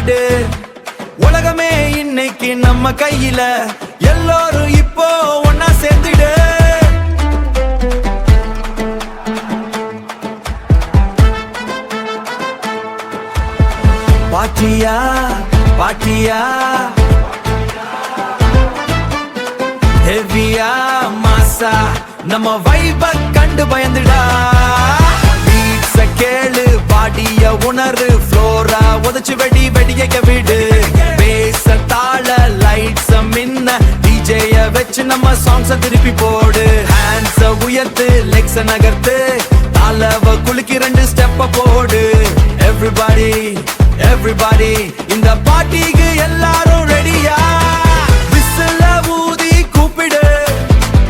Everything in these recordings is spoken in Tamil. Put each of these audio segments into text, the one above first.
கொண்டாடு. உலகமே இன்னைக்கு நம்ம கையில, எல்லோரும் இப்போ ஒன்னா சேர்ந்துடு. பாட்டியா பாட்டியா ஹெவியா மாசா நம்ம வைப கண்டு பயந்துடா. பீட்ஸ கேளு, பாடிய உணரு, ஃப்ளோரா உதச்சு வெடிக்க விடு. பேச தாள லைட்ஸ மின்ன, டிஜேய வச்சு நம்ம சாங்ஸ திருப்பி போடு. ஹேண்ட்ஸ உயர்த்து, லெக்ஸ நகர்த்து, தாளவ குலுக்கி 2 ஸ்டெப்ப போடு. எவ்ரிபடி எவ்ரிபடி இந்த பார்ட்டிக்கு எல்லாரும் ரெடியா? விசில ஊதி கூப்பிடு,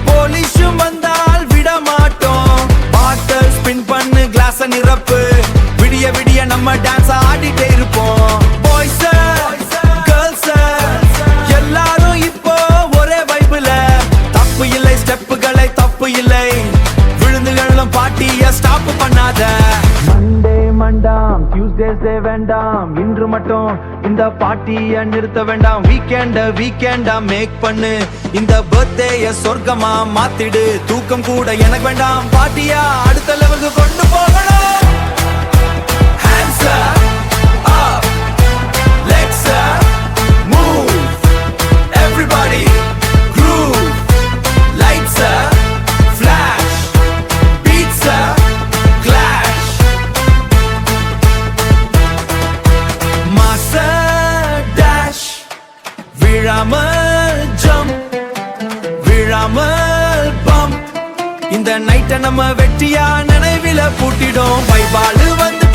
போலீஸும் வந்தால் விட மாட்டோம். பாட்டில் ஸ்பின் பண்ணு, கிளாஸ நிரப்பு, விடிய விடிய நம்ம டான்ஸ் ஆடிட்டே இருப்போம். பாய்ஸ் கேர்ள்ஸ் எல்லாரும் இப்போ ஒரே வைப்புல. தப்பு இல்லை ஸ்டெப்புகளை, தப்பு இல்லை விழுந்துகளும், பார்ட்டிய ஸ்டாப் பண்ணாத. மண்டாம் டியூஸ்டே வேண்டாம், இன்று மட்டும் இந்த பார்ட்டிய நிறுத்த வேண்டாம். வீக்கெண்டா மேக் பண்ணு, இந்த பர்த்டேய சொர்க்கமா மாத்திடு. தூக்கம் கூட எனக்கு வேண்டாம், பார்ட்டியா அடுத்த லெவலுக்கு கொண்டு போகணும். Hands up, legs move, everybody groove, lights flash, beats clash. Dash, விழாமல் ஜம்ப், விழாமல் பம்ப். இந்த நைட்டை நம்ம வெற்றியா நினைவில பூட்டிடும். பைபாலு வந்து